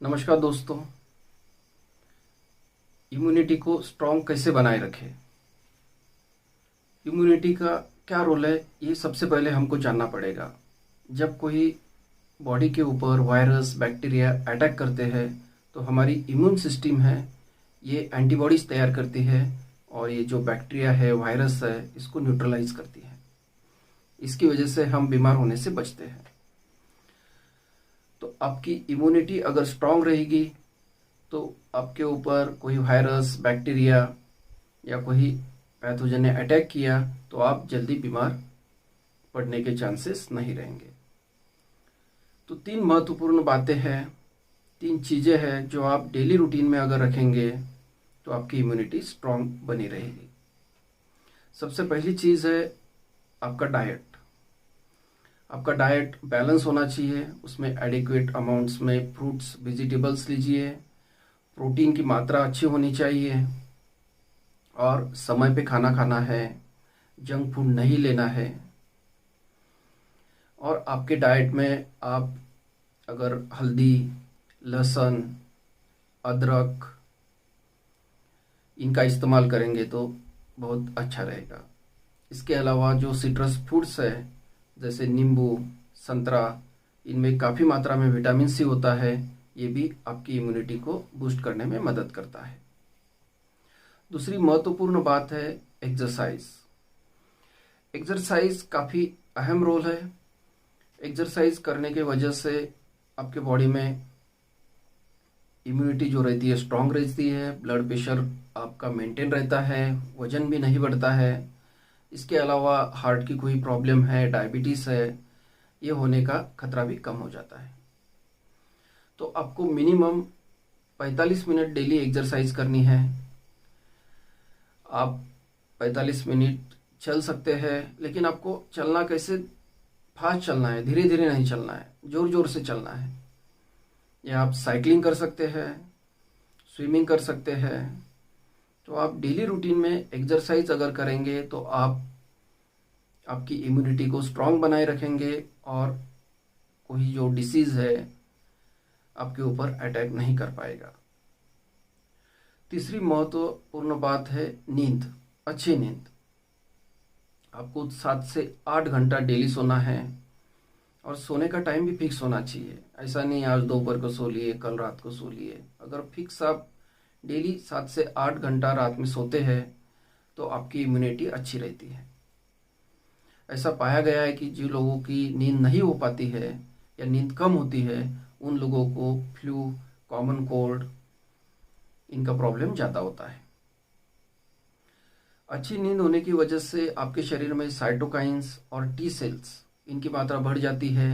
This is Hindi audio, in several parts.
नमस्कार दोस्तों। इम्यूनिटी को स्ट्रॉन्ग कैसे बनाए रखें? इम्यूनिटी का क्या रोल है, ये सबसे पहले हमको जानना पड़ेगा। जब कोई बॉडी के ऊपर वायरस बैक्टीरिया अटैक करते हैं तो हमारी इम्यून सिस्टम है, ये एंटीबॉडीज तैयार करती है और ये जो बैक्टीरिया है, वायरस है, इसको न्यूट्रलाइज करती है। इसकी वजह से हम बीमार होने से बचते हैं। तो आपकी इम्यूनिटी अगर स्ट्रांग रहेगी तो आपके ऊपर कोई वायरस बैक्टीरिया या कोई पैथोजन ने अटैक किया तो आप जल्दी बीमार पड़ने के चांसेस नहीं रहेंगे। तो तीन महत्वपूर्ण बातें हैं, तीन चीज़ें हैं जो आप डेली रूटीन में अगर रखेंगे तो आपकी इम्यूनिटी स्ट्रांग बनी रहेगी। सबसे पहली चीज़ है आपका डाइट। आपका डाइट बैलेंस होना चाहिए, उसमें एडिक्वेट अमाउंट्स में फ्रूट्स वेजिटेबल्स लीजिए, प्रोटीन की मात्रा अच्छी होनी चाहिए और समय पे खाना खाना है, जंक फूड नहीं लेना है। और आपके डाइट में आप अगर हल्दी, लहसुन, अदरक इनका इस्तेमाल करेंगे तो बहुत अच्छा रहेगा। इसके अलावा जो सिट्रस फ्रूट्स है जैसे नींबू, संतरा, इनमें काफ़ी मात्रा में विटामिन सी होता है, ये भी आपकी इम्यूनिटी को बूस्ट करने में मदद करता है। दूसरी महत्वपूर्ण बात है एक्सरसाइज। एक्सरसाइज काफ़ी अहम रोल है। एक्सरसाइज करने के वजह से आपके बॉडी में इम्यूनिटी जो रहती है स्ट्रांग रहती है, ब्लड प्रेशर आपका मेंटेन रहता है, वजन भी नहीं बढ़ता है। इसके अलावा हार्ट की कोई प्रॉब्लम है, डायबिटीज़ है, ये होने का खतरा भी कम हो जाता है। तो आपको मिनिमम 45 मिनट डेली एक्सरसाइज करनी है। आप 45 मिनट चल सकते हैं, लेकिन आपको चलना कैसे, फास्ट चलना है, धीरे धीरे नहीं चलना है, जोर जोर से चलना है। या आप साइकिलिंग कर सकते हैं, स्विमिंग कर सकते हैं। तो आप डेली रूटीन में एक्सरसाइज अगर करेंगे तो आप आपकी इम्यूनिटी को स्ट्रांग बनाए रखेंगे और कोई जो डिसीज़ है आपके ऊपर अटैक नहीं कर पाएगा। तीसरी महत्वपूर्ण बात है नींद, अच्छी नींद। आपको 7 से 8 घंटा डेली सोना है और सोने का टाइम भी फिक्स होना चाहिए। ऐसा नहीं आज दोपहर को सो लिए, कल रात को सो लिए। अगर फिक्स आप डेली 7 से 8 घंटा रात में सोते हैं तो आपकी इम्यूनिटी अच्छी रहती है। ऐसा पाया गया है कि जो लोगों की नींद नहीं हो पाती है या नींद कम होती है, उन लोगों को फ्लू, कॉमन कोल्ड, इनका प्रॉब्लम ज़्यादा होता है। अच्छी नींद होने की वजह से आपके शरीर में साइटोकाइंस और टी सेल्स इनकी मात्रा बढ़ जाती है।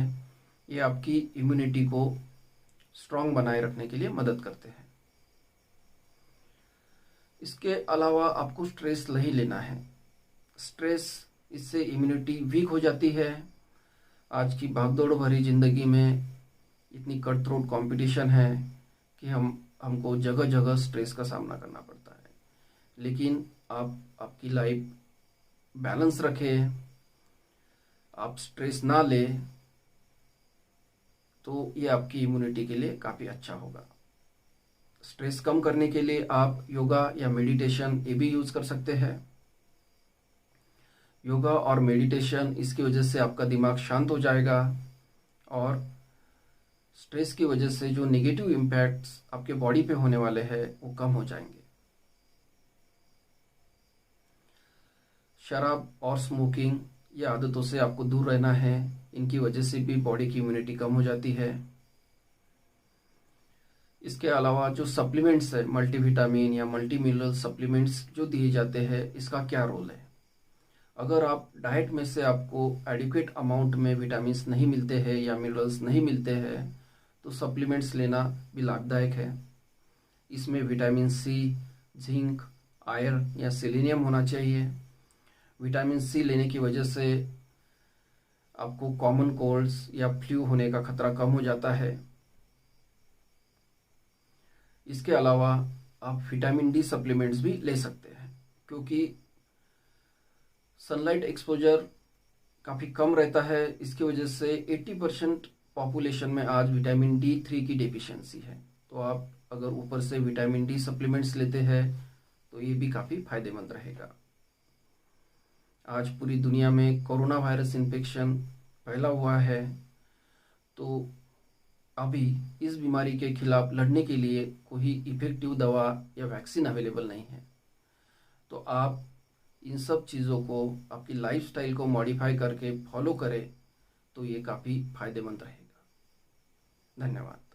ये आपकी इम्यूनिटी को स्ट्रांग बनाए रखने के लिए मदद करते हैं। इसके अलावा आपको स्ट्रेस नहीं लेना है। स्ट्रेस, इससे इम्यूनिटी वीक हो जाती है। आज की भागदौड़ भरी ज़िंदगी में इतनी कट थ्रोट कंपटीशन है कि हमको जगह जगह स्ट्रेस का सामना करना पड़ता है। लेकिन आप आपकी लाइफ बैलेंस रखें, आप स्ट्रेस ना ले, तो ये आपकी इम्यूनिटी के लिए काफ़ी अच्छा होगा। स्ट्रेस कम करने के लिए आप योगा या मेडिटेशन ये भी यूज़ कर सकते हैं। योगा और मेडिटेशन, इसकी वजह से आपका दिमाग शांत हो जाएगा और स्ट्रेस की वजह से जो नेगेटिव इम्पैक्ट्स आपके बॉडी पे होने वाले हैं वो कम हो जाएंगे। शराब और स्मोकिंग, ये आदतों से आपको दूर रहना है। इनकी वजह से भी बॉडी की इम्यूनिटी कम हो जाती है। इसके अलावा जो सप्लीमेंट्स है, मल्टीविटामिन या मल्टी मिनरल सप्लीमेंट्स जो दिए जाते हैं, इसका क्या रोल है? अगर आप डाइट में से आपको एडिक्वेट अमाउंट में विटामिन्स नहीं मिलते हैं या मिनरल्स नहीं मिलते हैं तो सप्लीमेंट्स लेना भी लाभदायक है। इसमें विटामिन सी, जिंक, आयरन या सेलेनियम होना चाहिए। विटामिन सी लेने की वजह से आपको कॉमन कोल्ड्स या फ्लू होने का खतरा कम हो जाता है। इसके अलावा आप विटामिन डी सप्लीमेंट्स भी ले सकते हैं, क्योंकि सनलाइट एक्सपोजर काफ़ी कम रहता है। इसकी वजह से 80% पॉपुलेशन में आज विटामिन D3 की डेफिशिएंसी है। तो आप अगर ऊपर से विटामिन डी सप्लीमेंट्स लेते हैं तो ये भी काफ़ी फायदेमंद रहेगा। आज पूरी दुनिया में कोरोना वायरस इन्फेक्शन फैला हुआ है, तो अभी इस बीमारी के खिलाफ लड़ने के लिए कोई इफेक्टिव दवा या वैक्सीन अवेलेबल नहीं है। तो आप इन सब चीज़ों को आपकी लाइफस्टाइल को मॉडिफाई करके फॉलो करें तो ये काफ़ी फायदेमंद रहेगा। धन्यवाद।